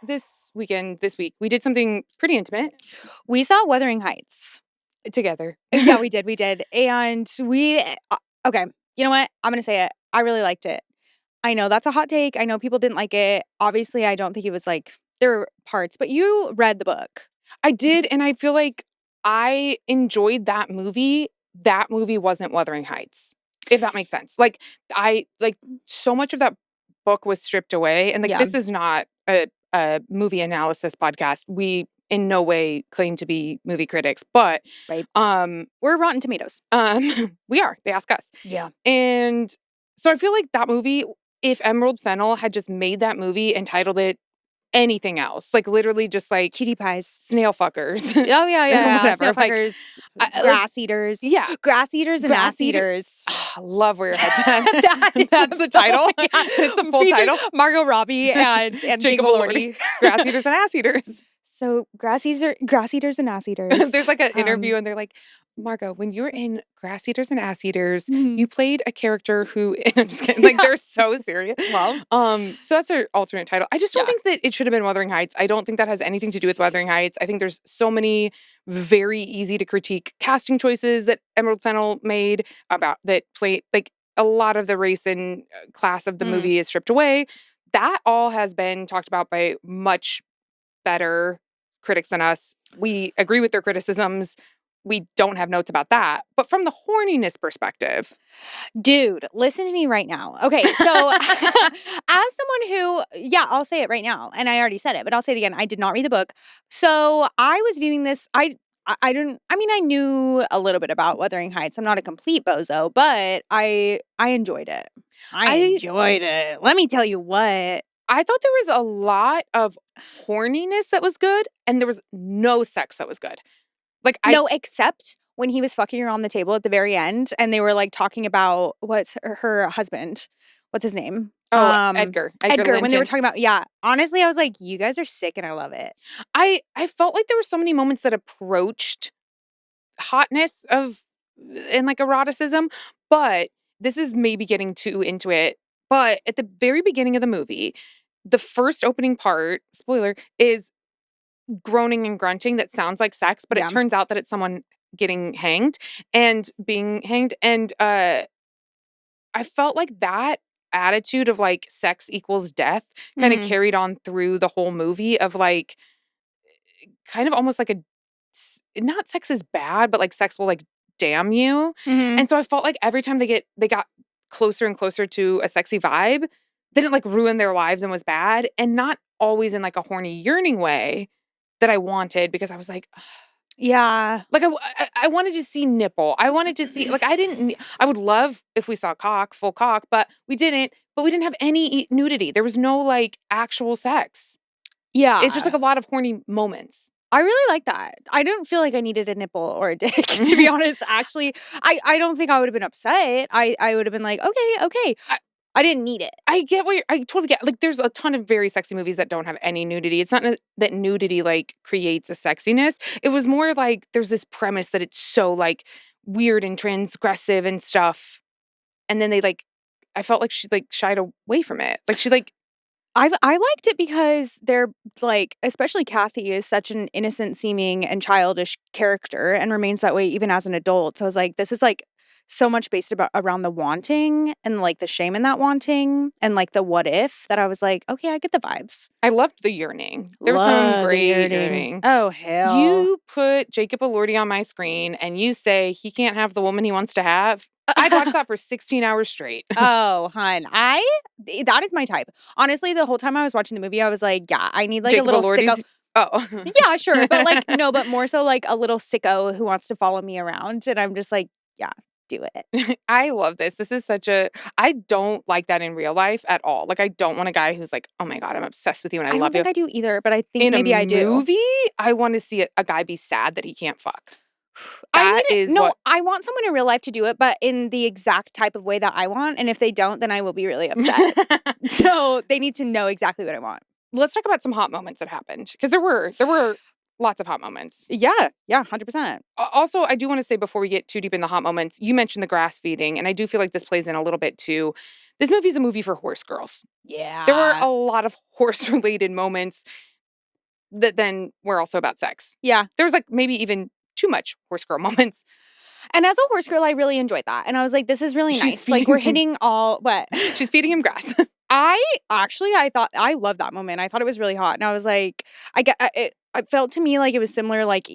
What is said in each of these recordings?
this week, we did something pretty intimate. We saw Wuthering Heights. Together. Yeah, we did. And okay, you know what? I'm going to say it. I really liked it. I know that's a hot take. I know people didn't like it. Obviously, I don't think it was like, there were parts, but you read the book. I did, and I feel like I enjoyed that movie. That movie wasn't Wuthering Heights, if that makes sense. Like, so much of that book was stripped away, and this is not a movie analysis podcast. We in no way claim to be movie critics, but right. We're Rotten Tomatoes. We are. They ask us. Yeah. And so I feel like that movie, if Emerald Fennell had just made that movie and titled it anything else, like literally just like cutie pies, snail fuckers. Oh yeah. Whatever. Snail fuckers, grass eaters. Yeah. Grass eaters and ass eaters. I love where your head's at. That's the title. Yeah. It's the full title. Margot Robbie and Jacob Elordi. Grass eaters and ass eaters. So grass eaters and ass eaters. There's like an interview and they're like, Margot, when you were in Grass Eaters and Ass Eaters, you played a character who, and I'm just kidding, like they're so serious. Well, so that's our alternate title. I just don't think that it should have been Wuthering Heights. I don't think that has anything to do with Wuthering Heights. I think there's so many very easy to critique casting choices that Emerald Fennell made about that play, like a lot of the race and class of the movie is stripped away. That all has been talked about by much better critics than us. We agree with their criticisms. We don't have notes about that. But from the horniness perspective. Dude, listen to me right now. Okay, so as someone who, I'll say it right now. And I already said it, but I'll say it again. I did not read the book. So I was viewing this, I knew a little bit about Wuthering Heights. I'm not a complete bozo, but I enjoyed it. I enjoyed it. Let me tell you what. I thought there was a lot of horniness that was good, and there was no sex that was good. Like no, except when he was fucking her on the table at the very end, and they were like talking about what's her husband. What's his name? Oh, Edgar. Edgar. When they were talking about, honestly, I was like, you guys are sick, and I love it. I felt like there were so many moments that approached hotness and like eroticism, but this is maybe getting too into it. But at the very beginning of the movie, the first opening part, spoiler, is groaning and grunting that sounds like sex, but it turns out that it's someone getting hanged and being hanged. And I felt like that attitude of like sex equals death kind of carried on through the whole movie of like kind of almost like not sex is bad, but like sex will like damn you. And so I felt like every time they got closer and closer to a sexy vibe, then it like ruined their lives and was bad, and not always in like a horny yearning way that I wanted, because I was like, like I wanted to see nipple. I wanted to see, like, I would love if we saw full cock, but we didn't have any nudity. There was no like actual sex. Yeah. It's just like a lot of horny moments. I really like that. I didn't feel like I needed a nipple or a dick, to be honest. Actually, I don't think I would have been upset. I would have been like, okay. I didn't need it. I totally get, like, there's a ton of very sexy movies that don't have any nudity. It's not that nudity, like, creates a sexiness. It was more like there's this premise that it's so, like, weird and transgressive and stuff. And then I felt like she, like, shied away from it. Like, she, like... I liked it because they're, like, especially Kathy is such an innocent-seeming and childish character and remains that way even as an adult. So I was like, this is, like, so much based around the wanting and like the shame in that wanting and like the what if, that I was like, okay, I get the vibes. I loved the yearning. There was some great yearning. Oh, hell. You put Jacob Elordi on my screen and you say he can't have the woman he wants to have. I'd watch that for 16 hours straight. Oh, hun. That is my type. Honestly, the whole time I was watching the movie, I was like, yeah, I need like Jacob a little Elordi's... sicko. Oh. Yeah, sure. But like, no, but more so like a little sicko who wants to follow me around. And I'm just like, yeah. Do it. I love this. This is I don't like that in real life at all. Like, I don't want a guy who's like, oh my God, I'm obsessed with you and I love you. I don't think I do either, but I think maybe I do. In a movie, I want to see a guy be sad that he can't fuck. I want someone in real life to do it, but in the exact type of way that I want. And if they don't, then I will be really upset. So they need to know exactly what I want. Let's talk about some hot moments that happened. Because there were lots of hot moments. Yeah, 100%. Also, I do want to say before we get too deep in the hot moments, you mentioned the grass feeding, and I do feel like this plays in a little bit too. This movie's a movie for horse girls. Yeah. There were a lot of horse-related moments that then were also about sex. Yeah. There was like maybe even too much horse girl moments. And as a horse girl, I really enjoyed that. And I was like, this is really nice. Like, we're hitting all, what? She's feeding him grass. I thought, I love that moment. I thought it was really hot. And I was like, it felt to me like it was similar, like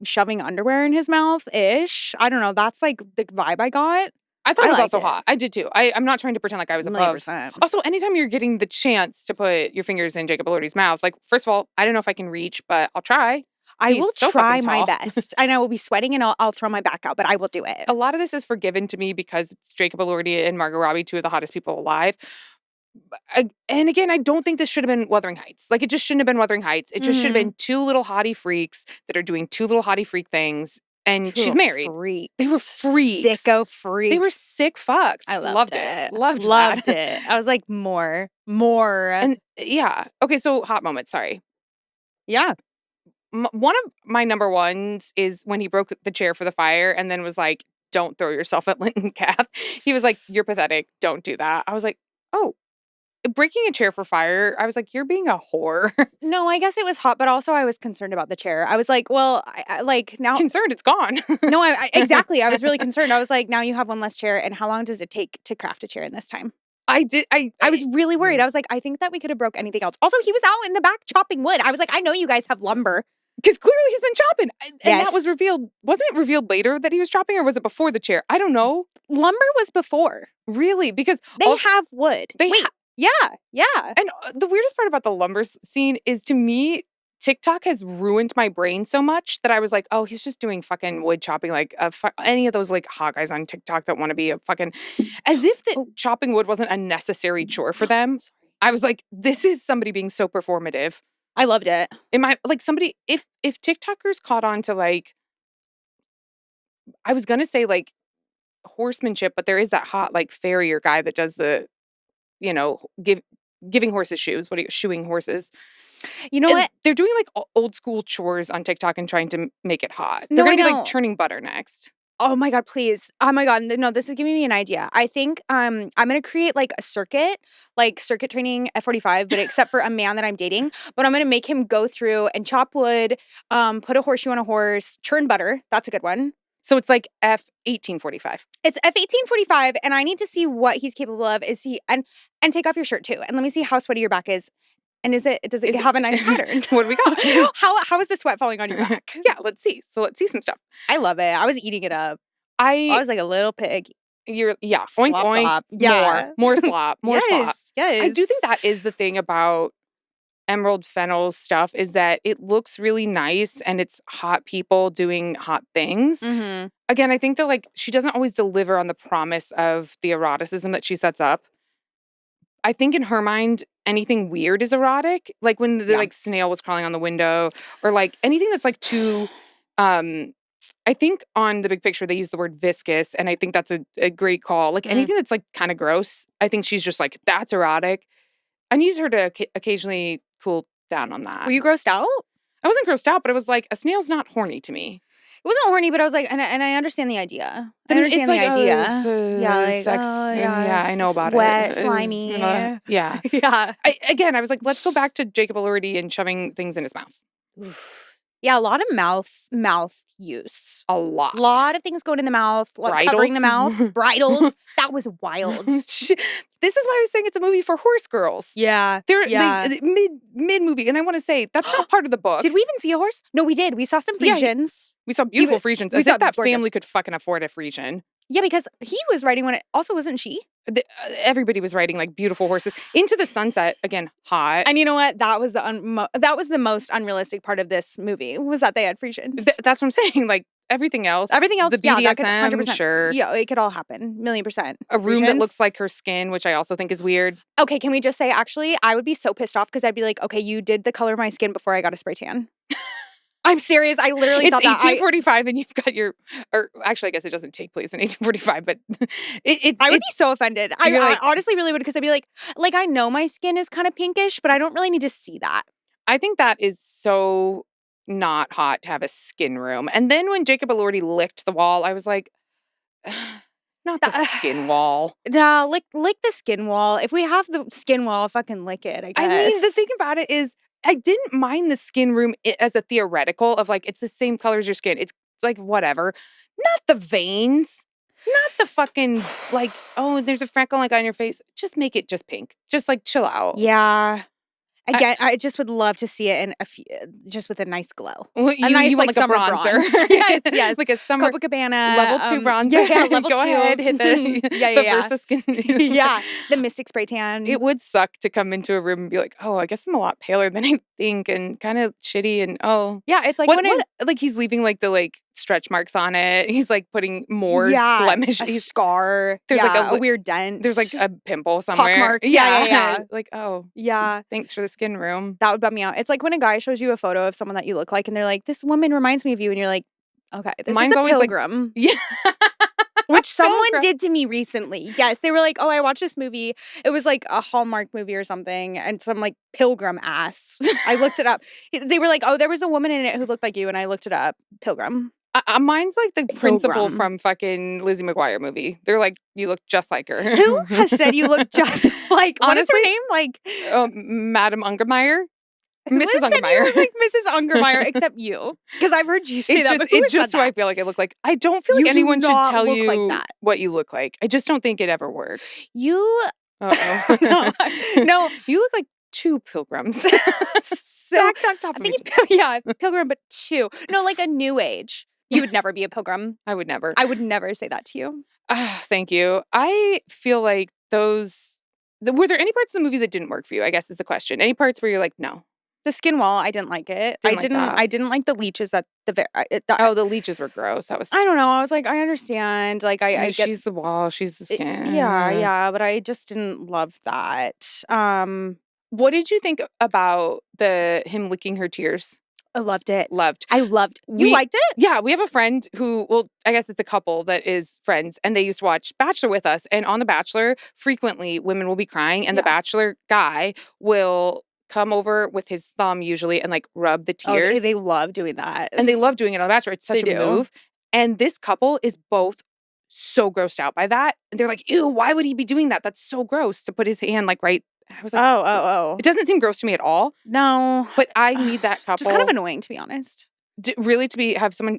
shoving underwear in his mouth-ish. I don't know. That's like the vibe I got. I thought it was also hot. I did too. I'm not trying to pretend like I was above. 100%. Also, anytime you're getting the chance to put your fingers in Jacob Elordi's mouth, like, first of all, I don't know if I can reach, but I'll try. I will so try fucking my tall. best. And I will be sweating and I'll throw my back out, but I will do it. A lot of this is forgiven to me because it's Jacob Elordi and Margot Robbie, two of the hottest people alive. And again, I don't think this should have been Wuthering Heights. Like, it just shouldn't have been Wuthering Heights. It just should have been two little hottie freaks that are doing two little hottie freak things. And she's married. Freaks. They were freaks. Sicko freaks. They were sick fucks. I loved it. Loved it. I was like, more. And yeah. Okay, so hot moments. Sorry. Yeah. One of my number ones is when he broke the chair for the fire and then was like, don't throw yourself at Linton Kath. He was like, you're pathetic. Don't do that. I was like, oh. Breaking a chair for fire, I was like, you're being a whore. No, I guess it was hot, but also I was concerned about the chair. I was like, well, I like now. Concerned, it's gone. No, exactly. I was really concerned. I was like, now you have one less chair, and how long does it take to craft a chair in this time? I was really worried. I was like, I think that we could have broke anything else. Also, he was out in the back chopping wood. I was like, I know you guys have lumber. Because clearly he's been chopping. And Yes. that was revealed. Wasn't it revealed later that he was chopping, or was it before the chair? I don't know. Lumber was before. Really? Because They have wood. Yeah. And the weirdest part about the lumber scene is, to me, TikTok has ruined my brain so much that I was like, oh, he's just doing fucking wood chopping, like any of those like hot guys on TikTok that want to be a fucking, as if that chopping wood wasn't a necessary chore for them. I was like, this is somebody being so performative. I loved it. Like somebody, if TikTokers caught on to like, I was gonna say like horsemanship, but there is that hot like farrier guy that does the, giving horses shoes. Shoeing horses? You know what? They're doing like old school chores on TikTok and trying to make it hot. No, They're gonna I be know. like churning butter next. Oh my God, please. Oh my God. No, this is giving me an idea. I think I'm going to create like a circuit training F45, but except for a man that I'm dating. But I'm going to make him go through and chop wood, put a horseshoe on a horse, churn butter. That's a good one. So it's like F1845. It's F1845, and I need to see what he's capable of. Is he and take off your shirt too, and let me see how sweaty your back is. And does it have a nice pattern? What do we got? How is the sweat falling on your back? Yeah, let's see. So let's see some stuff. I love it. I was eating it up. I was like a little pig. Oink, Slop, oink, slop. Yeah. more slop, more slop. Yes. I do think that is the thing about Emerald Fennell's stuff, is that it looks really nice and it's hot people doing hot things. Mm-hmm. Again, I think that like she doesn't always deliver on the promise of the eroticism that she sets up. I think in her mind, anything weird is erotic. Like when the like snail was crawling on the window, or like anything that's like too, I think on the big picture, they use the word viscous, and I think that's a great call. Like anything that's like kind of gross, I think she's just like, that's erotic. I needed her to occasionally cool down on that. Were you grossed out? I wasn't grossed out, but it was like, a snail's not horny to me. It wasn't horny, but I was like, and I understand the idea. I Then understand it's the like, idea. Yeah, like, sex. Yeah, I know about wet, it. slimy. Yeah. Yeah. I was like, let's go back to Jacob Elordi and shoving things in his mouth. Yeah, a lot of mouth use. A lot. A lot of things going in the mouth, covering the mouth, bridles. That was wild. This is why I was saying it's a movie for horse girls. Yeah. They're mid movie, and I want to say that's not part of the book. Did we even see a horse? No, we did. We saw some Frisians. We saw beautiful Frisians. As if that family could fucking afford a Frisian. Yeah, because he was riding one. Also, wasn't she? Everybody was riding like beautiful horses into the sunset. Again, hot. And you know what? That was the most unrealistic part of this movie, was that they had Frisians. That's what I'm saying. Like everything else, the BDSM, that could 100%. sure. Yeah, it could all happen. 1,000,000%. A room that looks like her skin, which I also think is weird. Okay, can we just say, actually, I would be so pissed off because I'd be like, okay, you did the color of my skin before I got a spray tan. I'm serious. I literally thought that. It's 1845 and you've got or actually, I guess it doesn't take place in 1845, but I would be so offended. I honestly really would, because I'd be like, I know my skin is kind of pinkish, but I don't really need to see that. I think that is so not hot to have a skin room. And then when Jacob Elordi licked the wall, I was like, not the skin wall. No, lick the skin wall. If we have the skin wall, fucking lick it, I guess. I mean, the thing about it is, I didn't mind the skin room as a theoretical of like, it's the same color as your skin. It's like, whatever. Not the veins. Not the fucking, like, oh, there's a freckle like on your face. Just make it just pink. Just like chill out. Yeah. Again, I just would love to see it in just with a nice glow. Well, A nice, you want like a summer bronzer. bronze. Yes, yes. Like a summer Copacabana. level 2 bronzer. Yeah, level 2. Go ahead, hit the, the Versa skin. Yeah, the Mystic Spray Tan. It would suck to come into a room and be like, oh, I guess I'm a lot paler than I think and kind of shitty and Yeah, it's like what like he's leaving like the like stretch marks on it. He's like putting more blemish. A scar. There's like a weird dent. There's like a pimple somewhere. Pockmark. Yeah. Like, oh. Yeah. Thanks for the skin room. That would bum me out. It's like when a guy shows you a photo of someone that you look like and they're like, this woman reminds me of you. And you're like, okay, this Mine's is a always pilgrim. Yeah. Which someone did to me recently. Yes, they were like, oh, I watched this movie. It was like a Hallmark movie or something. And some like pilgrim ass. I looked it up. They were like, oh, there was a woman in it who looked like you. And I looked it up. Pilgrim. Mine's like the principal from fucking Lizzie McGuire movie. They're like, you look just like her. Who has said you look just like, what is her name? Like, Madam Ungermeyer. Mrs. Listen, Ungermeyer. You look like Mrs. Ungermeyer, except you. Because I've heard you say that. It's just who I feel like I look like. I don't feel like anyone should tell you like what you look like. I just don't think it ever works. You. Uh-oh. No, you look like 2 pilgrims. Stacked on top of each other. Yeah, pilgrim, but 2. No, like a new age. You would never be a pilgrim. I would never. I would never say that to you. Thank you. I feel like those. Were there any parts of the movie that didn't work for you? I guess is the question. Any parts where you're like, no. The skin wall, I didn't like it. I didn't like the leeches at the very. The leeches were gross. That was. I don't know. I was like, I understand. Like, I get. She's the wall. She's the skin. Yeah. But I just didn't love that. What did you think about him licking her tears? I loved it. I loved. You liked it? Yeah, we have a friend who, well, I guess it's a couple that is friends, and they used to watch Bachelor with us. And on The Bachelor, frequently women will be crying, and the Bachelor guy will come over with his thumb usually and like rub the tears. Oh, they love doing that. And they love doing it on The Bachelor. It's such a move. And this couple is both so grossed out by that. And they're like, ew, why would he be doing that? That's so gross to put his hand like right. I was like, oh. It doesn't seem gross to me at all. No. But I need that couple. Just kind of annoying, to be honest. Really to have someone.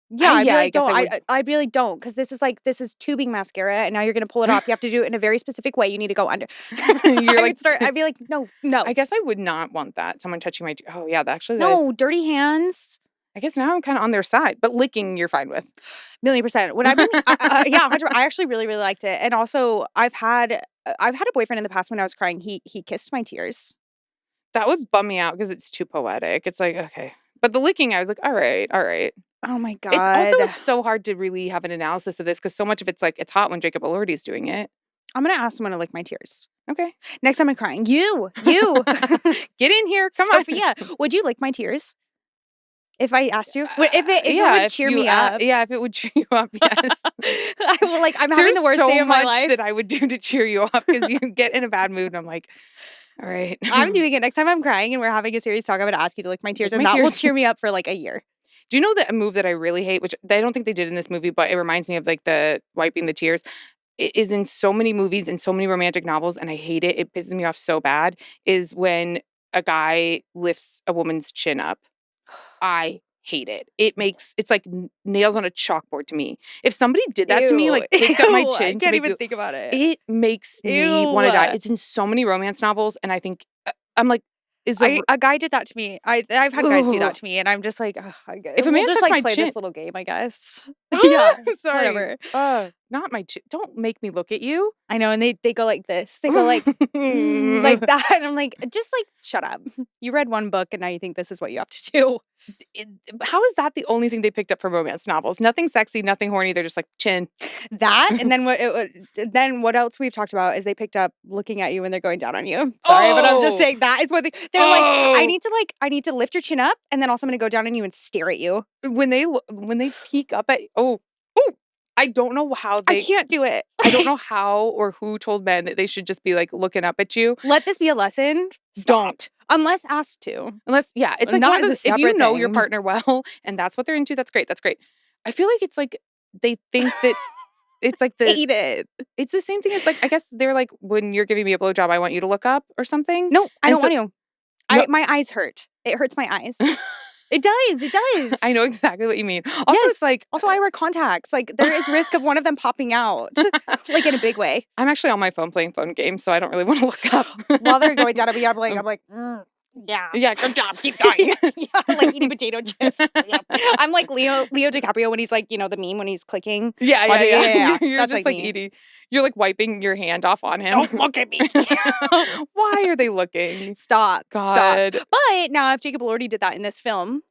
Yeah, I guess I really don't. Because this is tubing mascara and now you're going to pull it off. You have to do it in a very specific way. You need to go under. I'd be like, no. I guess I would not want that. Someone touching my, oh yeah, actually. No, dirty hands. I guess now I'm kind of on their side, but licking you're fine with. 1,000,000%. When I've been, 100%. I actually really, really liked it. And also I've had a boyfriend in the past when I was crying. He kissed my tears. That would bum me out because it's too poetic. It's like, okay. But the licking, I was like, all right. Oh my God. It's so hard to really have an analysis of this because so much of it's like, it's hot when Jacob Elordi's doing it. I'm going to ask someone to lick my tears. Okay. Next time I'm crying. You. Get in here. Come on. Sophia, would you lick my tears? If I asked you, if it would cheer me up. Yeah, if it would cheer you up, yes. I'm having the worst day of my life. There's so much that I would do to cheer you up because you get in a bad mood and I'm like, all right. I'm doing it. Next time I'm crying and we're having a serious talk, I'm going to ask you to lick my tears and that will cheer me up for like a year. Do you know that a move that I really hate, which I don't think they did in this movie, but it reminds me of like the wiping the tears, it is in so many movies and so many romantic novels, and I hate it. It pisses me off so bad, is when a guy lifts a woman's chin up. I hate it. It's like nails on a chalkboard to me. If somebody did that to me, like picked up my chin I can't even think about it. It makes me want to die. It's in so many romance novels, and I think I'm like, a guy did that to me. I've had guys do that to me, and I'm just like, if a man just touched like my play chin, this little game, I guess. Yeah, sorry. Whatever. Not my chin. Don't make me look at you. I know, and they go like this. They go like like that, and I'm like, just like shut up. You read one book, and now you think this is what you have to do. How is that the only thing they picked up from romance novels? Nothing sexy, nothing horny. They're just like chin. That, and then what else we've talked about is they picked up looking at you when they're going down on you. Sorry, but I'm just saying that is what they're like. I need to lift your chin up, and then also I'm going to go down on you and stare at you when they peek up at. I don't know how I can't do it. I don't know how or who told men that they should just be like looking up at you. Let this be a lesson. Don't. Unless asked to. It's like not if you know your partner well and that's what they're into, that's great. That's great. I feel like it's like they think that it's like hate it. It's the same thing as like, I guess they're like, when you're giving me a blowjob, I want you to look up or something. No, I don't want you. No. My eyes hurt. It hurts my eyes. It does. It does. I know exactly what you mean. Also, Yes. it's like... Also, I wear contacts. Like, there is risk of one of them popping out. Like, in a big way. I'm actually on my phone playing phone games, so I don't really want to look up. While they're going down, I'm like, yeah. Yeah, good job. Keep going. Yeah, like eating potato chips. Yeah. I'm like Leo DiCaprio when he's like, the meme when he's clicking. Yeah. You're That's just like like me. eating. You're like wiping your hand off on him. Don't look at me. Why are they looking? Stop. God. Stop. But now if Jacob Elordi did that in this film,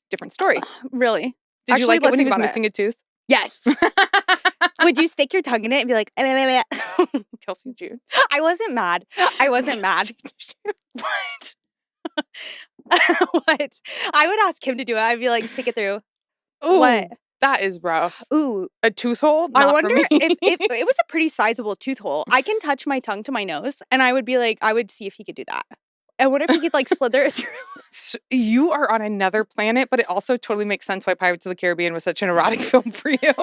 Different story. really? Did you like it let's when he think was about missing a tooth? Yes. Would you stick your tongue in it and be like, Kelsey June. I wasn't mad. What? What? I would ask him to do it. I'd be like, stick it through. Ooh, What? that is rough. Ooh. A tooth hole? I Not wonder for me. if it was a pretty sizable tooth hole. I can touch my tongue to my nose and I would be like, I would see if he could do that. And what if he could like slither it through? You are on another planet, but it also totally makes sense why Pirates of the Caribbean was such an erotic film for you. Shut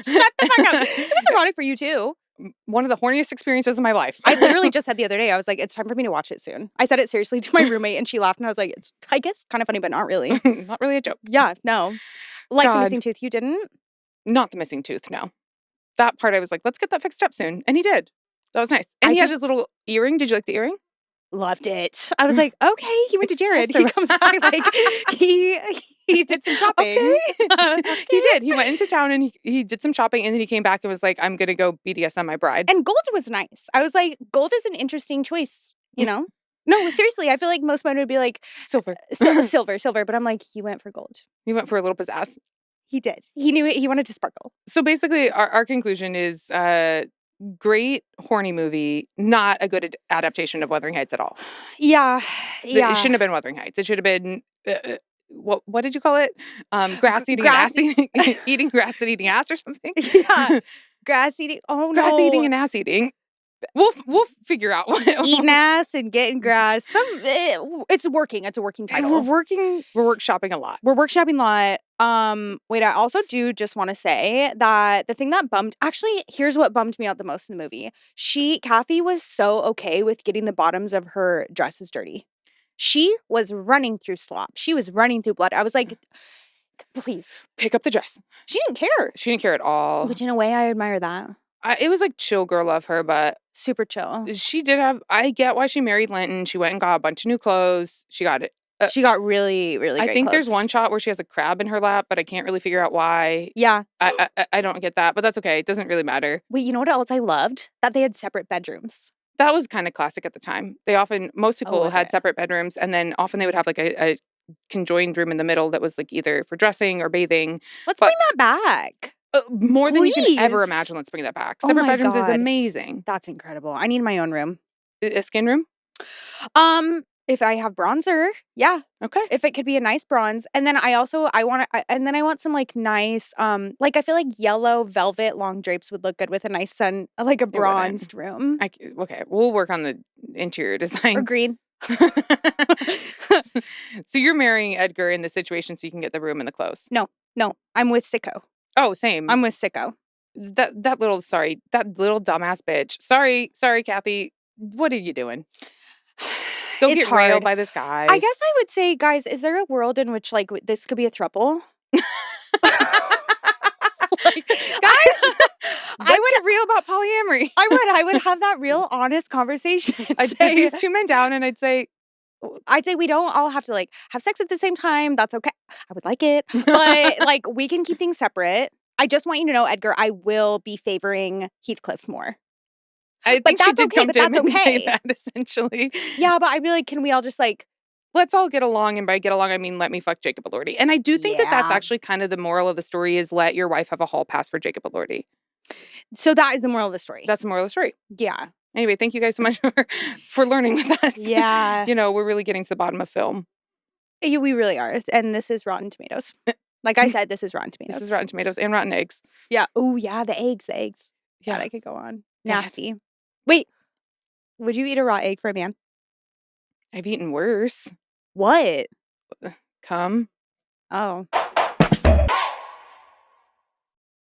the fuck up. It was erotic for you too. One of the horniest experiences of my life. I literally just said the other day, I was like, it's time for me to watch it soon. I said it seriously to my roommate and she laughed and I was like, it's, I guess, kind of funny, but not really. Not really a joke. Yeah, no. Like the God. missing tooth, you didn't? Not the missing tooth, no. That part I was like, let's get that fixed up soon. And he did. That was nice. And he had his little earring. Did you like the earring? Loved it. I was like, okay, he went to Jared. He Accessory. comes back like he did some shopping. Okay. He did. He went into town and he did some shopping and then he came back and was like, I'm going to go BDSM my bride. And gold was nice. I was like, gold is an interesting choice, you know? No, seriously, I feel like most men would be like Silver. silver, but I'm like, he went for gold. He went for a little pizzazz. He did. He knew it. He wanted to sparkle. So basically, our conclusion is great horny movie, not a good adaptation of Wuthering Heights at all. Yeah. It shouldn't have been Wuthering Heights. It should have been, what did you call it? Grass eating and ass eating? Eating grass and eating ass or something? Yeah. Grass eating. Oh, no. Grass eating and ass eating. We'll figure out what Eating ass and getting grass. It's working. It's a working title. We're workshopping a lot. We're workshopping a lot. Wait, I also do just want to say that the thing that actually, here's what bummed me out the most in the movie. Kathy was so okay with getting the bottoms of her dresses dirty. She was running through slop. She was running through blood. I was like, please. Pick up the dress. She didn't care. She didn't care at all. Which in a way, I admire that. It was like chill girl of her, but super chill. She did have, I get why she married Linton. She went and got a bunch of new clothes. She got it. She got really, really great I think there's clothes. one shot where she has a crab in her lap, but I can't really figure out why. Yeah. I don't get that, but that's okay. It doesn't really matter. Wait, you know what else I loved? That they had separate bedrooms. That was kind of classic at the time. Most people had separate bedrooms, and then often they would have like a conjoined room in the middle that was like either for dressing or bathing. Let's bring that back. More than you can ever Please. imagine. Let's bring that back. Oh Separate my bedrooms is God. amazing. That's incredible. I need my own room. A skin room? If I have bronzer, yeah. Okay. If it could be a nice bronze. And then I want some like nice, like I feel like yellow velvet long drapes would look good with a nice like a bronzed room. Okay. We'll work on the interior design. Agreed. So you're marrying Edgar in this situation so you can get the room and the clothes? No, I'm with Sicko. Oh, same. I'm with Sicko. That little dumbass bitch. Sorry, Kathy. What are you doing? Go get railed by this guy. I guess I would say, guys, is there a world in which like this could be a throuple? Like, guys, I would reel about polyamory. I would have that real honest conversation. I'd sit these two men down and I'd say we don't all have to like have sex at the same time. That's okay. I would like it. But like we can keep things separate. I just want you to know, Edgar, I will be favoring Heathcliff more. I think she did come to him and say that, essentially. Yeah, but I'd be like, can we all just like... Let's all get along, and by get along, I mean let me fuck Jacob Elordi. And I do think that that's actually kind of the moral of the story is let your wife have a hall pass for Jacob Elordi. So that is the moral of the story. That's the moral of the story. Yeah. Anyway, thank you guys so much for learning with us. Yeah. We're really getting to the bottom of film. Yeah, we really are. And this is Rotten Tomatoes. Like I said, this is Rotten Tomatoes. This is Rotten Tomatoes and Rotten Eggs. Yeah. Oh, yeah, the eggs. Yeah. God, I could go on. Nasty. Wait, would you eat a raw egg for a man? I've eaten worse. What? Come. Oh.